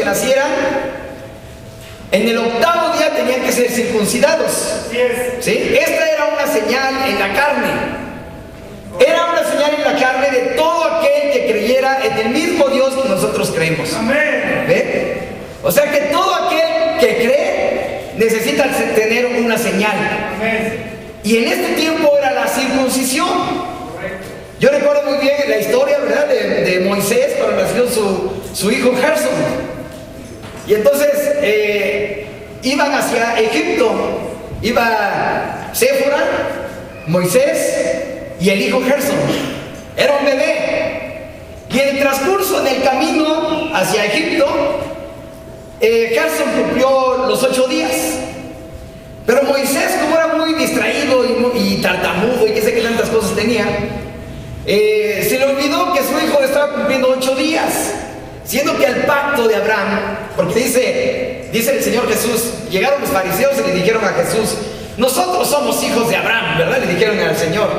nacieran, en el 8º día tenían que ser circuncidados. ¿Sí? Esta era una señal en la carne. Era una señal en la carne de todo aquel que creyera en el mismo Dios que nosotros creemos. Amén. ¿Ve? O sea que todo aquel que cree necesita tener una señal. Amén. Y en este tiempo era la circuncisión. Correcto. Yo recuerdo muy bien la historia, ¿verdad?, de Moisés cuando nació su hijo Gerson. Y entonces iban hacia Egipto. Iba Séfora, Moisés y el hijo Gerson. Era un bebé. Y en el transcurso del camino hacia Egipto, Gerson cumplió los 8 días. Pero Moisés, como era muy distraído y tartamudo y qué sé qué tantas cosas tenía, se le olvidó que su hijo estaba cumpliendo 8 días. Siendo que al pacto de Abraham, porque dice el Señor Jesús, llegaron los fariseos y le dijeron a Jesús: nosotros somos hijos de Abraham, ¿verdad? Le dijeron al Señor.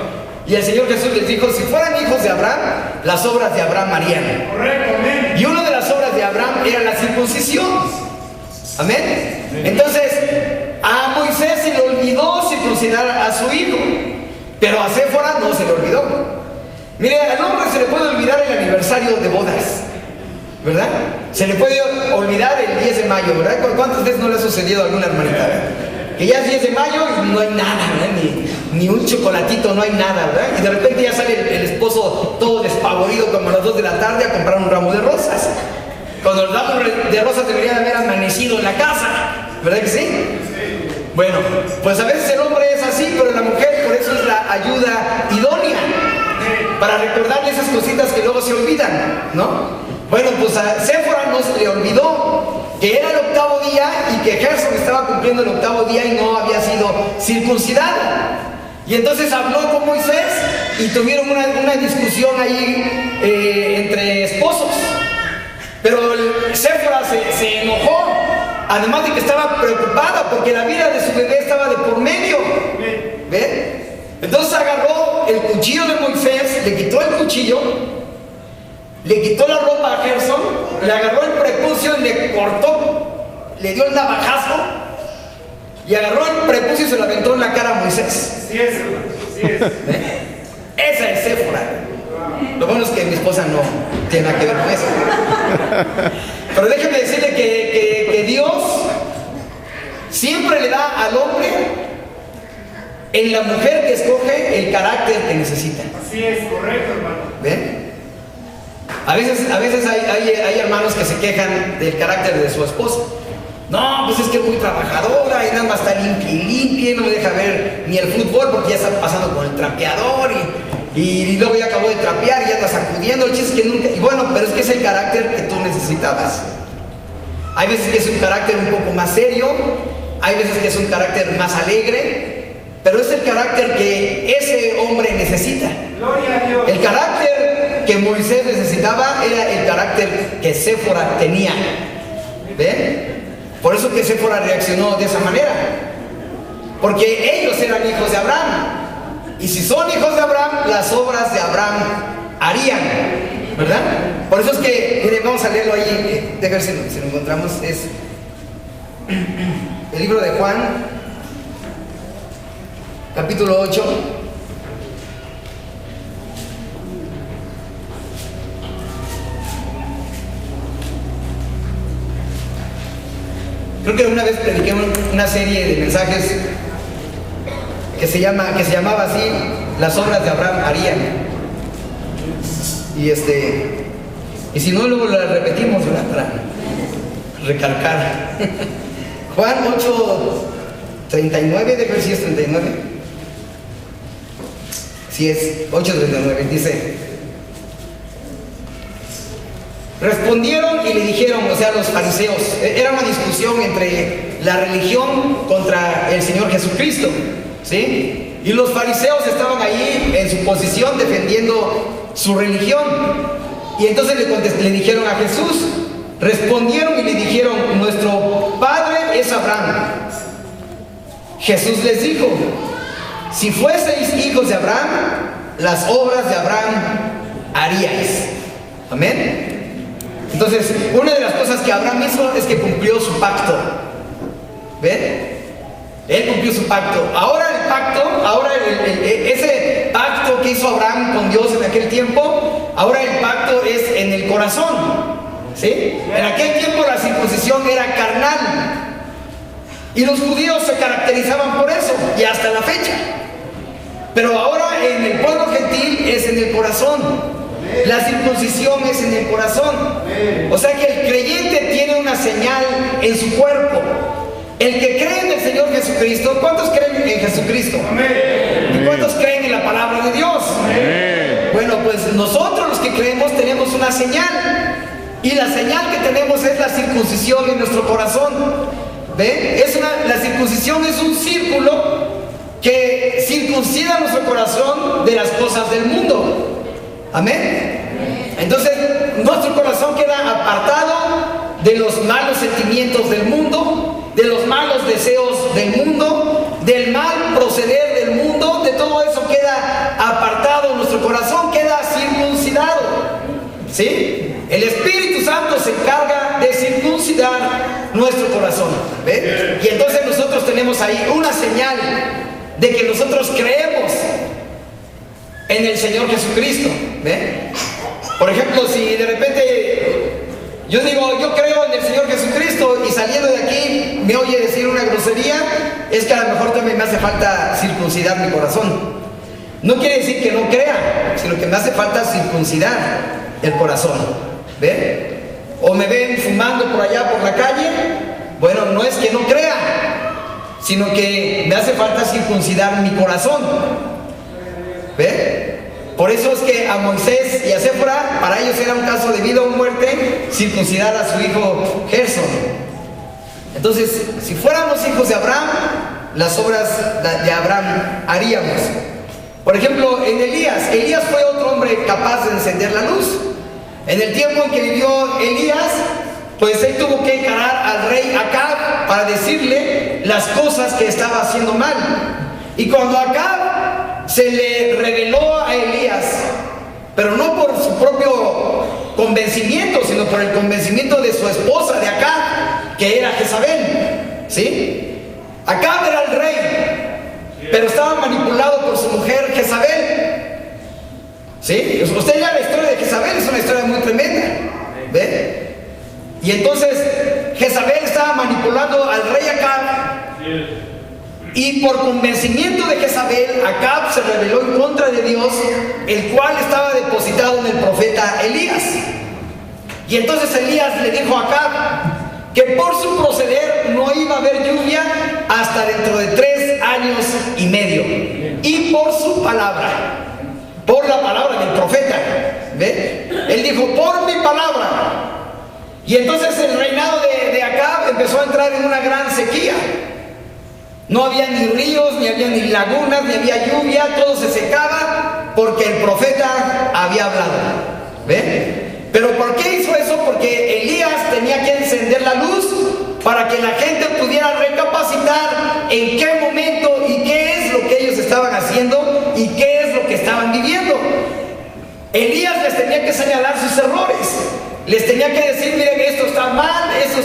Y el Señor Jesús les dijo: si fueran hijos de Abraham, las obras de Abraham harían. Correcto, amén. Y una de las obras de Abraham era la circuncisión. Amén. Entonces, a Moisés se le olvidó circuncidar a su hijo, pero a Séfora no se le olvidó. Mire, al hombre se le puede olvidar el aniversario de bodas, ¿verdad? Se le puede olvidar el 10 de mayo, ¿verdad? ¿Cuántas veces no le ha sucedido a alguna hermanita, ¿verdad? Que ya es 10 de mayo y no hay nada, ¿verdad? Ni un chocolatito, no hay nada, ¿verdad? Y de repente ya sale el esposo todo despavorido como a las 2 de la tarde a comprar un ramo de rosas. Cuando el ramo de rosas deberían haber amanecido en la casa, ¿verdad que sí? Bueno, pues a veces el hombre es así, pero la mujer por eso es la ayuda idónea, para recordarle esas cositas que luego se olvidan, ¿no? Bueno, pues a Séfora no se le olvidó que era el 8º día y que Gerson estaba cumpliendo el 8º día y no había sido circuncidado. Y entonces habló con Moisés y tuvieron una discusión ahí entre esposos. Pero Séfora se enojó, además de que estaba preocupada porque la vida de su bebé estaba de por medio. ¿Ven? Entonces agarró el cuchillo de Moisés, le quitó el cuchillo, le quitó la ropa a Gerson, le agarró el prepucio y le cortó, le dio el navajazo y agarró el prepucio y se lo aventó en la cara a Moisés. Sí es, hermano, sí es. Esa es Séfora. Lo bueno es que mi esposa no tiene nada que ver con eso. Pero déjeme decirle que Dios siempre le da al hombre, en la mujer que escoge, el carácter que necesita. Así es, correcto, hermano. ¿Ven? A veces hay hermanos que se quejan del carácter de su esposa. No, pues es que es muy trabajadora y nada más está limpia, no me deja ver ni el fútbol porque ya está pasando con el trapeador y luego ya acabó de trapear y ya está sacudiendo. El chiste es que nunca... Y bueno, pero es que es el carácter que tú necesitabas. Hay veces que es un carácter un poco más serio, hay veces que es un carácter más alegre, pero es el carácter que ese hombre necesita. Gloria a Dios. El carácter que Moisés necesitaba era el carácter que Séfora tenía. ¿Ven? Por eso que Séfora reaccionó de esa manera, porque ellos eran hijos de Abraham. Y si son hijos de Abraham, las obras de Abraham harían, ¿verdad? Por eso es que, miren, vamos a leerlo ahí, de ver si lo encontramos. Es el libro de Juan, capítulo 8. Creo que una vez prediqué una serie de mensajes que se llamaba así: las obras de Abraham harían. Y si no, luego la repetimos, ¿verdad? Para recalcar. Juan 8:39, de ver si es 39. Si es 8:39, dice: respondieron y le dijeron, o sea, los fariseos, era una discusión entre la religión contra el Señor Jesucristo, ¿sí? Y los fariseos estaban ahí en su posición defendiendo su religión. Y entonces le dijeron a Jesús, respondieron y le dijeron: nuestro padre es Abraham. Jesús les dijo: si fueseis hijos de Abraham, las obras de Abraham haríais. Amén. Entonces, una de las cosas que Abraham hizo es que cumplió su pacto. ¿Ven? Él cumplió su pacto. Ahora el pacto, ese pacto que hizo Abraham con Dios en aquel tiempo, ahora el pacto es en el corazón. ¿Sí? En aquel tiempo la circuncisión era carnal. Y los judíos se caracterizaban por eso, y hasta la fecha. Pero ahora en el pueblo gentil es en el corazón. La circuncisión es en el corazón. O sea que el creyente tiene una señal en su cuerpo. El que cree en el Señor Jesucristo, ¿cuántos creen en Jesucristo? ¿Y cuántos creen en la palabra de Dios? Bueno, pues nosotros los que creemos tenemos una señal. Y la señal que tenemos es la circuncisión en nuestro corazón. ¿Ven? La circuncisión es un círculo que circuncida nuestro corazón de las cosas del mundo. Amén. Entonces nuestro corazón queda apartado de los malos sentimientos del mundo, de los malos deseos del mundo, del mal proceder del mundo. De todo eso queda apartado. Nuestro corazón queda circuncidado. ¿Sí? El Espíritu Santo se encarga de circuncidar nuestro corazón. ¿Ve? Y entonces nosotros tenemos ahí una señal de que nosotros creemos en el Señor Jesucristo. ¿Ve? Por ejemplo, si de repente yo digo, yo creo en el Señor Jesucristo, y saliendo de aquí me oye decir una grosería, es que a lo mejor también me hace falta circuncidar mi corazón. No quiere decir que no crea, sino que me hace falta circuncidar el corazón. ¿Ven? O me ven fumando por allá por la calle. Bueno, no es que no crea, sino que me hace falta circuncidar mi corazón. ¿Ven? Por eso es que a Moisés y a Séfora, para ellos era un caso de vida o muerte circuncidar a su hijo Gerson. Entonces, si fuéramos hijos de Abraham, las obras de Abraham haríamos. Por ejemplo, en Elías fue otro hombre capaz de encender la luz. En el tiempo en que vivió Elías, pues él tuvo que encarar al rey Acab para decirle las cosas que estaba haciendo mal. Y cuando Acab se le reveló a Elías, pero no por su propio convencimiento, sino por el convencimiento de su esposa de Acab, que era Jezabel. ¿Sí? Acab era el rey, pero estaba manipulado por su mujer Jezabel. ¿Sí? Usted lea la historia de Jezabel, es una historia muy tremenda. ¿Ve? Y entonces Jezabel estaba manipulando al rey Acab, y por convencimiento de Jezabel, Acab se rebeló en contra de Dios, el cual estaba depositado en el profeta Elías. Y entonces Elías le dijo a Acab que por su proceder no iba a haber lluvia hasta dentro de 3 años y medio. Y por su palabra, por la palabra del profeta, ¿ve? Él dijo, por mi palabra. Y entonces el reinado de Acab empezó a entrar en una gran sequía. No había ni ríos, ni había ni lagunas, ni había lluvia, todo se secaba porque el profeta había hablado. ¿Ve? Pero ¿por qué hizo eso? Porque Elías tenía que encender la luz para que la gente pudiera recapacitar en qué momento y qué es lo que ellos estaban haciendo y qué es lo que estaban viviendo. Elías les tenía que señalar sus errores, les tenía que decir, miren, esto está mal, esto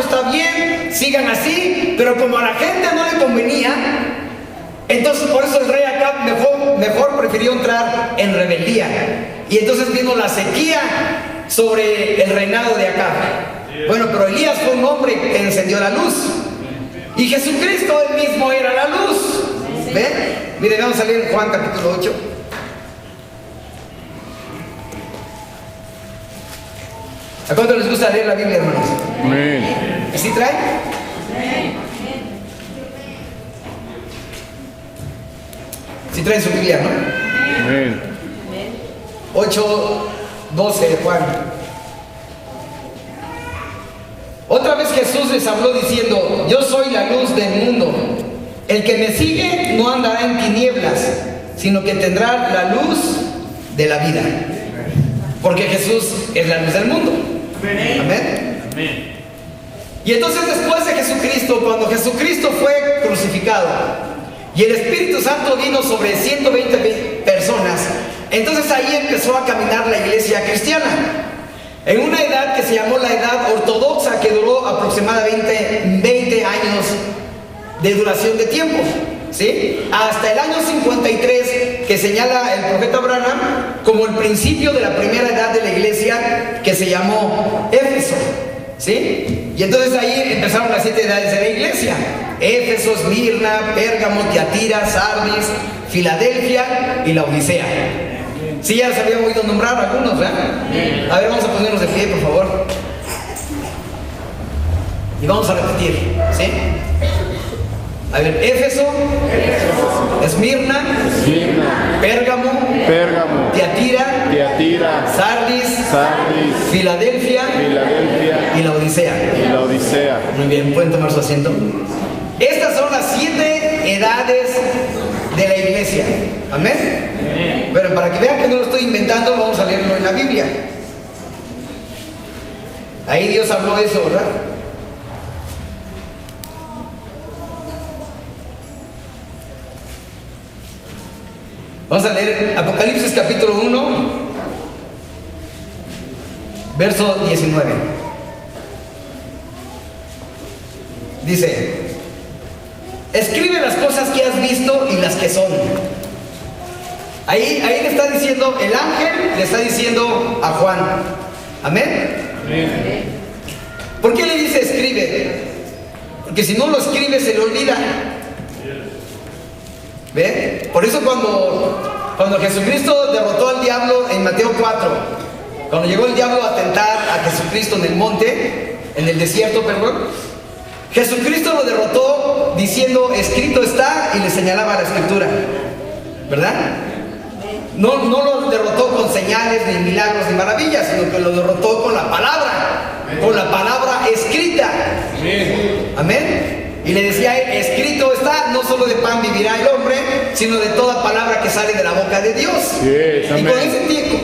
está bien, sigan así. Pero como a la gente no le convenía, entonces por eso el rey Acab mejor prefirió entrar en rebeldía. Y entonces vino la sequía sobre el reinado de Acab. Bueno, pero Elías fue un hombre que encendió la luz, y Jesucristo él mismo era la luz. ¿Ven? Miren, vamos a leer Juan capítulo 8. ¿A cuánto les gusta leer la Biblia, hermanos? Amén. ¿Y si traen? Si traen su Biblia, ¿no? Amén. 8:12 de Juan. Otra vez Jesús les habló diciendo, yo soy la luz del mundo. El que me sigue no andará en tinieblas, sino que tendrá la luz de la vida. Porque Jesús es la luz del mundo. Amén. Amén. Y entonces después de Jesucristo, cuando Jesucristo fue crucificado y el Espíritu Santo vino sobre 120 personas, entonces ahí empezó a caminar la iglesia cristiana. en una edad que se llamó la edad ortodoxa, que duró aproximadamente 20 años de duración de tiempo, ¿sí? Hasta el año 53, que señala el profeta Branham como el principio de la primera edad de la iglesia, que se llamó Éfeso, ¿sí? Y entonces ahí empezaron las 7 edades de la iglesia: Éfeso, Esmirna, Pérgamo, Tiatira, Sardis, Filadelfia y la Odisea. Sí, ya los habíamos oído nombrar algunos, ¿verdad? A ver, vamos a ponernos de pie, por favor. Y vamos a repetir, ¿sí? A ver, Éfeso, Esmirna, Pérgamo, Tiatira, Sardis, Filadelfia y la Odisea. Muy bien, pueden tomar su asiento. Estas son las 7 edades de la iglesia. Amén. Pero para que vean que no lo estoy inventando, vamos a leerlo en la Biblia. Ahí Dios habló de eso, ¿verdad? Vamos a leer Apocalipsis capítulo 1, verso 19. Dice: escribe las cosas que has visto y las que son. Ahí le está diciendo, el ángel le está diciendo a Juan. Amén. ¿Por qué le dice escribe? Porque si no lo escribe se le olvida. ¿Ve? Por eso cuando Jesucristo derrotó al diablo en Mateo 4, cuando llegó el diablo a tentar a Jesucristo en el monte, en el desierto, perdón, Jesucristo lo derrotó diciendo escrito está, y le señalaba la escritura, ¿verdad? No lo derrotó con señales, ni milagros, ni maravillas, sino que lo derrotó con la palabra escrita. Amén. Y le decía, escrito está, no solo de pan vivirá el hombre, sino de toda palabra que sale de la boca de Dios. Y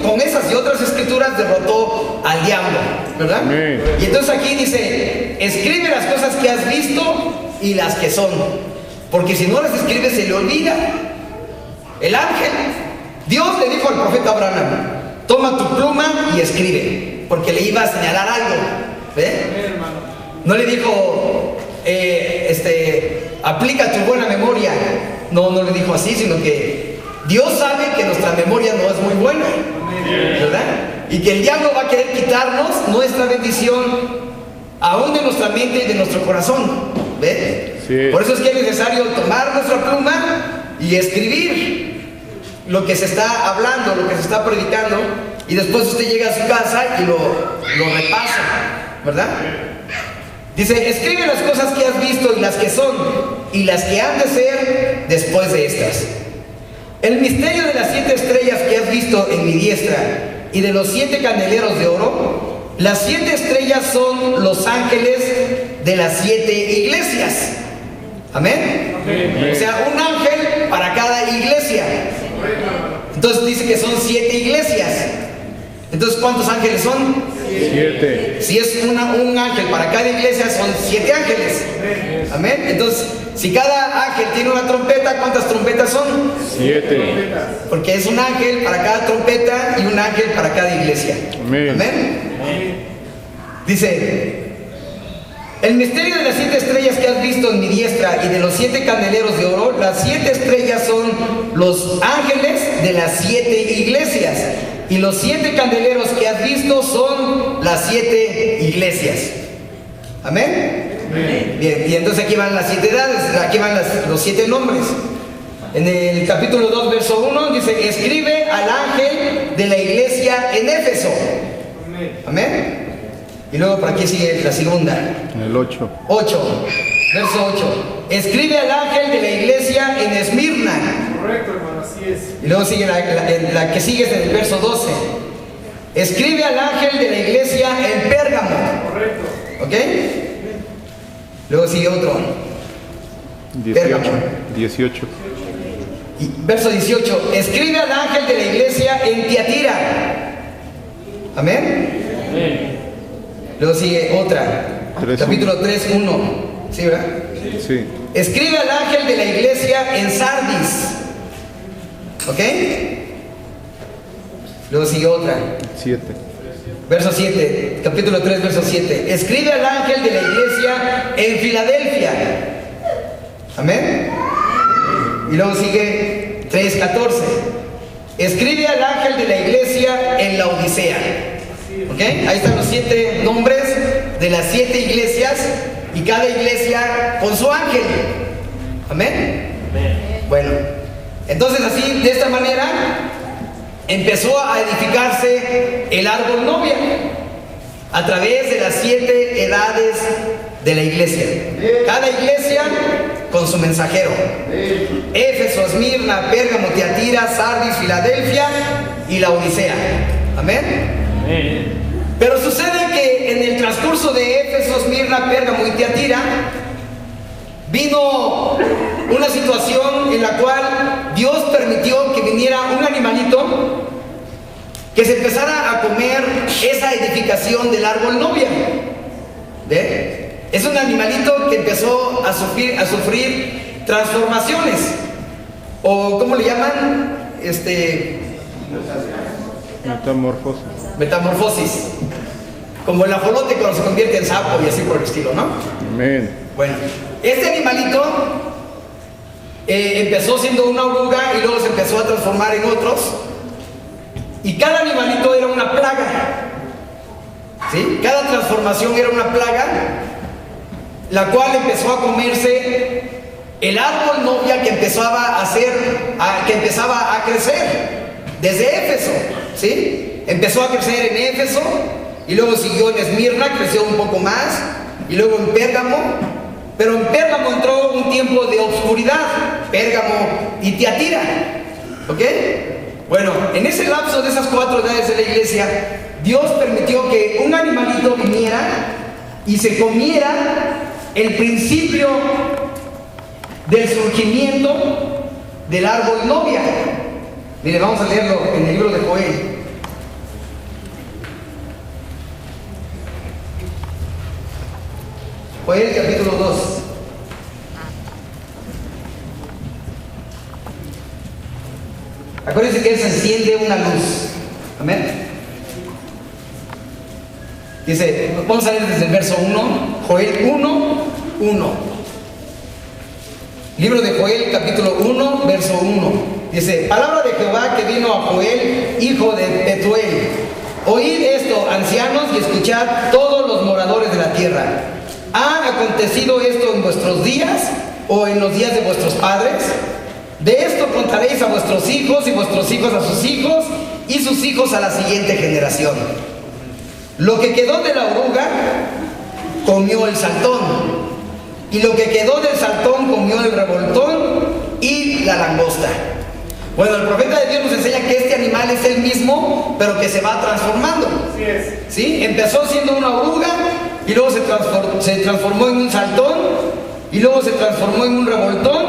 con esas y otras escrituras derrotó al diablo, ¿verdad? Y entonces aquí dice, escribe las cosas que has visto y las que son, porque si no las escribes se le olvida. El ángel, Dios le dijo al profeta Abraham, toma tu pluma y escribe, porque le iba a señalar algo. ¿Ve? No le dijo, aplica tu buena memoria. No le dijo así, sino que Dios sabe que nuestra memoria no es muy buena, ¿verdad? Y que el diablo va a querer quitarnos nuestra bendición, aún de nuestra mente y de nuestro corazón. ¿Ve? Sí. Por eso es que es necesario tomar nuestra pluma y escribir lo que se está hablando, lo que se está predicando, y después usted llega a su casa y lo repasa, ¿verdad? Dice, escribe las cosas que has visto y las que son, y las que han de ser después de estas. El misterio de las 7 estrellas que has visto en mi diestra, y de los 7 candeleros de oro. Las 7 estrellas son los ángeles de las 7 iglesias. ¿Amén? O sea, un ángel para cada iglesia. Entonces dice que son 7 iglesias. Entonces, ¿cuántos ángeles son? 7. Si es un ángel para cada iglesia, son 7 ángeles. Amén. Entonces, si cada ángel tiene una trompeta, ¿cuántas trompetas son? 7. Porque es un ángel para cada trompeta y un ángel para cada iglesia. Amén. Amén. Dice, el misterio de las 7 estrellas que has visto en mi diestra y de los 7 candeleros de oro. Las 7 estrellas son los ángeles de las 7 iglesias, y los 7 candeleros que has visto son las 7 iglesias. Amén. Bien, y entonces aquí van las 7 edades, aquí van los 7 nombres. En el capítulo 2, verso 1 dice, escribe al ángel de la iglesia en Éfeso. Amén. Y luego por aquí sigue la segunda. En el 8. 8, verso 8. Escribe al ángel de la iglesia en Esmirna. Correcto, hermano, así es. Y luego sigue la que sigue es en el verso 12. Escribe al ángel de la iglesia en Pérgamo. Correcto. ¿Ok? Luego sigue otro. 18. Y verso 18. Escribe al ángel de la iglesia en Tiatira. Amén. Luego sigue otra. 3, Capítulo 3, 1. ¿Sí, verdad? Sí. Escribe al ángel de la iglesia en Sardis. ¿Ok? Luego sigue otra. 7. verso 7, capítulo 3, verso 7. Escribe al ángel de la iglesia en Filadelfia. Amén. Y luego sigue 3:14. Escribe al ángel de la iglesia en la Odisea. ¿Ok? Ahí están los 7 nombres de las 7 iglesias y cada iglesia con su ángel. Amén. Bueno, entonces así, de esta manera, empezó a edificarse el árbol novia a través de las 7 edades de la iglesia. Cada iglesia con su mensajero. Éfeso, Esmirna, Pérgamo, Tiatira, Sardis, Filadelfia y la Odisea. Amén. Pero sucede que en el transcurso de Éfeso, Esmirna, Pérgamo y Tiatira vino una situación en la cual Dios permitió que viniera un animalito que se empezara a comer esa edificación del árbol novia. ¿Ve? Es un animalito que empezó a sufrir transformaciones, o ¿cómo le llaman? Metamorfosis. Metamorfosis, como el ajolote cuando se convierte en sapo y así por el estilo, ¿no? Amén. Bueno, este animalito empezó siendo una oruga y luego se empezó a transformar en otros, y cada animalito era una plaga, ¿sí? Cada transformación era una plaga, la cual empezó a comerse el árbol novia que empezaba a crecer desde Éfeso, ¿sí? Empezó a crecer en Éfeso y luego siguió en Esmirna, creció un poco más, y luego en Pérgamo. Pero en Pérgamo entró un tiempo de oscuridad, Pérgamo y Tiatira. ¿Ok? Bueno, en ese lapso de esas 4 edades de la iglesia, Dios permitió que un animalito viniera y se comiera el principio del surgimiento del árbol novia. Mire, vamos a leerlo en el libro de Joel. Joel capítulo 2. Acuérdense que se enciende una luz. Amén. Dice, vamos a leer desde el verso 1, Joel 1:1. Libro de Joel capítulo 1, verso 1. Dice, palabra de Jehová que vino a Joel, hijo de Petuel. Oíd esto, ancianos, y escuchad todos los moradores de la tierra. ¿Ha acontecido esto en vuestros días o en los días de vuestros padres? De esto contaréis a vuestros hijos y vuestros hijos a sus hijos y sus hijos a la siguiente generación. Lo que quedó de la oruga comió el saltón, y lo que quedó del saltón comió el revoltón y la langosta. Bueno, el profeta de Dios nos enseña que este animal es el mismo, pero que se va transformando. Así es. ¿Sí? Empezó siendo una oruga y luego se transformó en un saltón y luego se transformó en un revoltón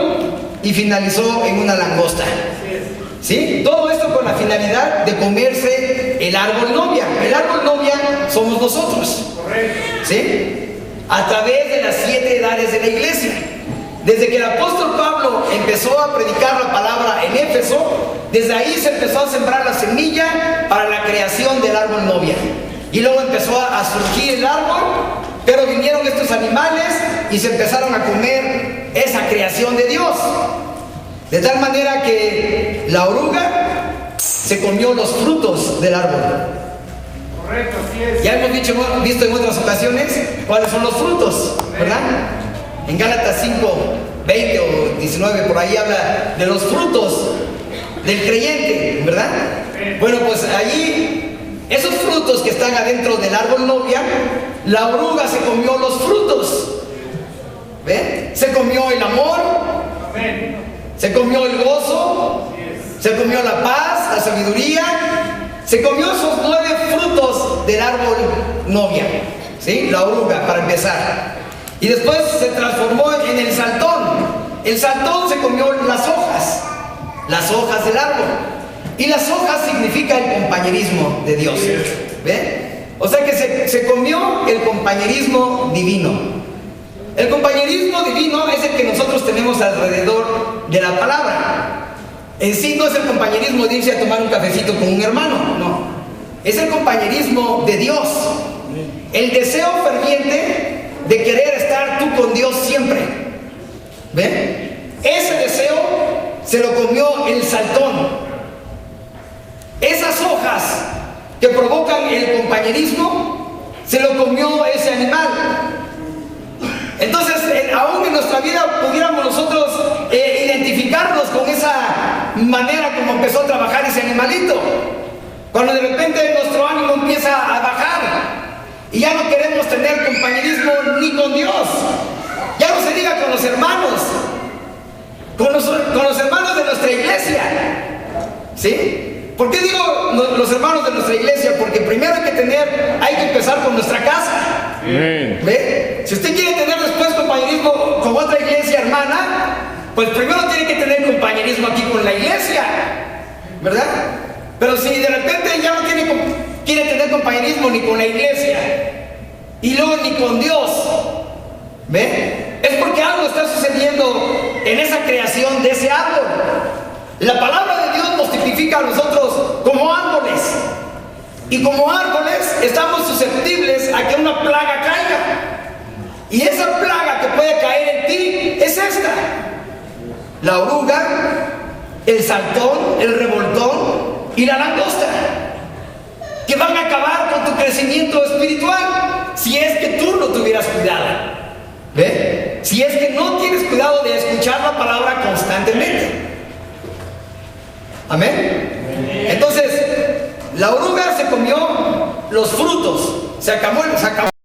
y finalizó en una langosta. Así es. ¿Sí? Todo esto con la finalidad de comerse el árbol novia. El árbol novia somos nosotros. Correcto. ¿Sí? A través de las 7 edades de la iglesia. Desde que el apóstol Pablo empezó a predicar la palabra en Éfeso, desde ahí se empezó a sembrar la semilla para la creación del árbol novia. Y luego empezó a surgir el árbol, pero vinieron estos animales y se empezaron a comer esa creación de Dios. De tal manera que la oruga se comió los frutos del árbol. Correcto, así es. Ya hemos visto en otras ocasiones cuáles son los frutos, ¿verdad? En Gálatas 5:20 o 19, por ahí habla de los frutos del creyente, ¿verdad? Bueno, pues allí, esos frutos que están adentro del árbol novia, la oruga se comió los frutos. ¿Ve? Se comió el amor, Amén. se comió el gozo, se comió la paz, la sabiduría, se comió esos 9 frutos del árbol novia, ¿sí? La oruga, para empezar. Y después se transformó en el saltón. El saltón se comió las hojas del árbol. Y las hojas significa el compañerismo de Dios. ¿Ve? O sea que se comió el compañerismo divino. El compañerismo divino es el que nosotros tenemos alrededor de la palabra. En sí no es el compañerismo de irse a tomar un cafecito con un hermano, no. es el compañerismo de Dios. El deseo ferviente de querer estar tú con Dios siempre. ¿Ven? Ese deseo se lo comió el saltón. Esas hojas que provocan el compañerismo se lo comió ese animal. Entonces, aún en nuestra vida pudiéramos nosotros identificarnos con esa manera como empezó a trabajar ese animalito. Cuando de repente nuestro ánimo empieza a bajar y ya no queremos tener compañerismo ni con Dios, ya no se diga con los hermanos, con los hermanos de nuestra iglesia. ¿Sí? ¿Por qué digo los hermanos de nuestra iglesia? Porque primero hay que empezar con nuestra casa. ¿Ve? Si usted quiere tener después compañerismo con otra iglesia hermana, pues primero tiene que tener compañerismo aquí con la iglesia, ¿verdad? Pero si de repente ya no quiere tener compañerismo ni con la iglesia y luego ni con Dios, ¿ve? Es porque algo está sucediendo en esa creación de ese árbol. La palabra de Dios nos tipifica a nosotros como árboles. Y como árboles estamos susceptibles a que una plaga caiga. Y esa plaga que puede caer en ti es esta: la oruga, el saltón, el revoltón y la langosta, que van a acabar con tu crecimiento espiritual si es que tú no tuvieras cuidado. ¿Ve? Si es que no tienes cuidado de escuchar la palabra constantemente. Amén. Entonces, la oruga se comió los frutos, se acabó